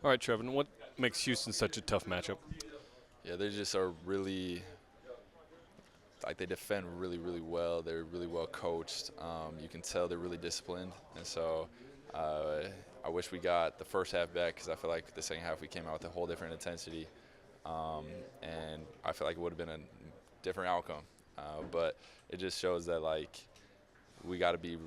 All right, Trevin, what makes Houston such a tough matchup? Yeah, they just are really like they defend really, really well. They're really well coached. You can tell they're really disciplined, and so uh, I wish we got the first half back because I feel like the second half we came out with a whole different intensity, and I feel like it would have been a different outcome. But it just shows that like we got to be,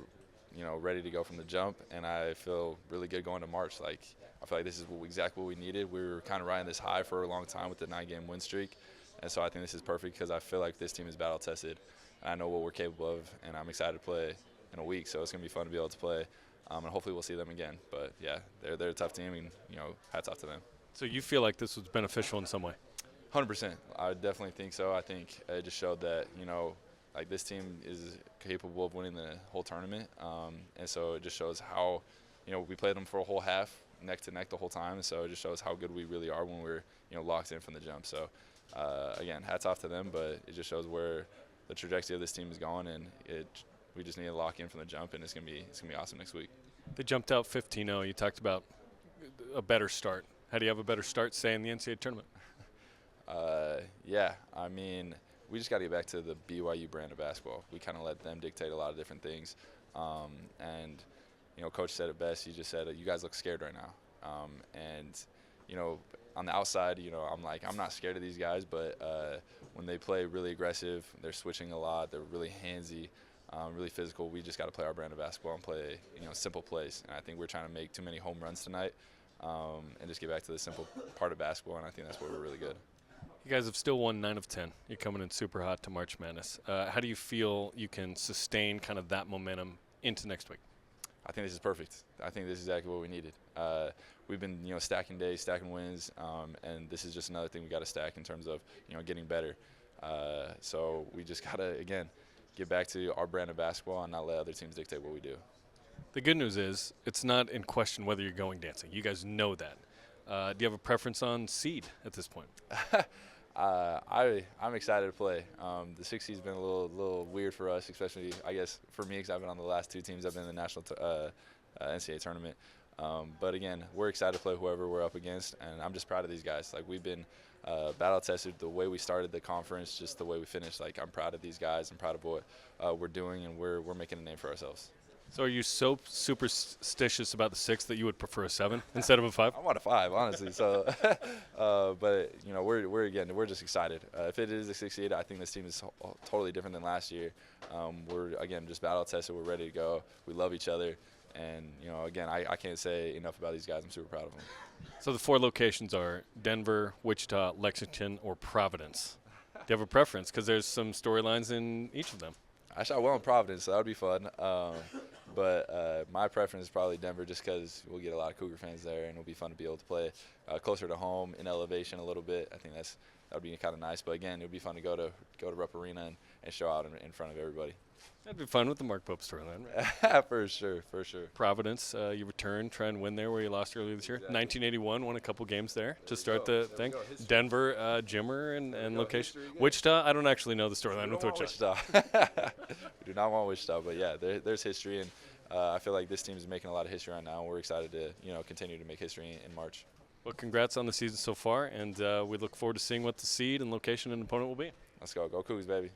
ready to go from the jump, and I feel really good going to March. Like I feel like this is exactly what we needed. We were kind of riding this high for a long time with the 9-game win streak, and so I think this is perfect because I feel like this team is battle tested. And I know what we're capable of, and I'm excited to play in a week. So it's gonna be fun to be able to play, and hopefully we'll see them again. But yeah, they're a tough team, and hats off to them. So you feel like this was beneficial in some way? 100%. I definitely think so. I think it just showed that like this team is capable of winning the whole tournament, and so it just shows how we played them for a whole half, neck to neck the whole time. So it just shows how good we really are when we're locked in from the jump. So again, hats off to them, but it just shows where the trajectory of this team is going, and we just need to lock in from the jump, and it's gonna be awesome next week. They jumped out 15-0. You talked about a better start. How do you have a better start, say, in the NCAA tournament? Yeah, I mean, we just got to get back to the BYU brand of basketball. We kind of let them dictate a lot of different things, and Coach said it best. He just said, "You guys look scared right now," and on the outside, I'm not scared of these guys, but when they play really aggressive, they're switching a lot. They're really handsy, really physical. We just got to play our brand of basketball and play simple plays. And I think we're trying to make too many home runs tonight, and just get back to the simple part of basketball. And I think that's where we're really good. You guys have still won 9 of 10. You're coming in super hot to March Madness. How do you feel you can sustain kind of that momentum into next week? I think this is perfect. I think this is exactly what we needed. We've been, stacking days, stacking wins, and this is just another thing we got to stack in terms of, getting better. So we just got to, again, get back to our brand of basketball and not let other teams dictate what we do. The good news is it's not in question whether you're going dancing. You guys know that. Do you have a preference on seed at this point? I'm excited to play. The 60's been a little weird for us, especially I guess for me because I've been on the last two teams. I've been in the national NCAA tournament. But again, we're excited to play whoever we're up against, and I'm just proud of these guys. Like we've been battle tested the way we started the conference, just the way we finished. Like I'm proud of these guys. I'm proud of what we're doing, and we're making a name for ourselves. So are you so superstitious about the 6 that you would prefer a 7 instead of a 5? I want a 5, honestly. So, but we're just excited. If it is a 68, I think this team is totally different than last year. We're again just battle tested. We're ready to go. We love each other, and again, I can't say enough about these guys. I'm super proud of them. So the 4 locations are Denver, Wichita, Lexington, or Providence. Do you have a preference? Because there's some storylines in each of them. I shot well in Providence, so that would be fun. But my preference is probably Denver just because we'll get a lot of Cougar fans there, and it'll be fun to be able to play closer to home in elevation a little bit. I think that would be kind of nice. But again, it would be fun to go to Rupp Arena and show out in front of everybody. That'd be fun with the Mark Pope storyline, right? For sure. Providence, you return, try and win there where you lost earlier this year. Exactly. 1981, won a couple games there to start the thing. Denver, Jimmer, and location. Wichita, I don't actually know the storyline with Wichita. We do not want Wichita, but yeah, there's history, and I feel like this team is making a lot of history right now, and we're excited to continue to make history in March. Well, congrats on the season so far, and we look forward to seeing what the seed and location and opponent will be. Let's go. Go Cougs, baby.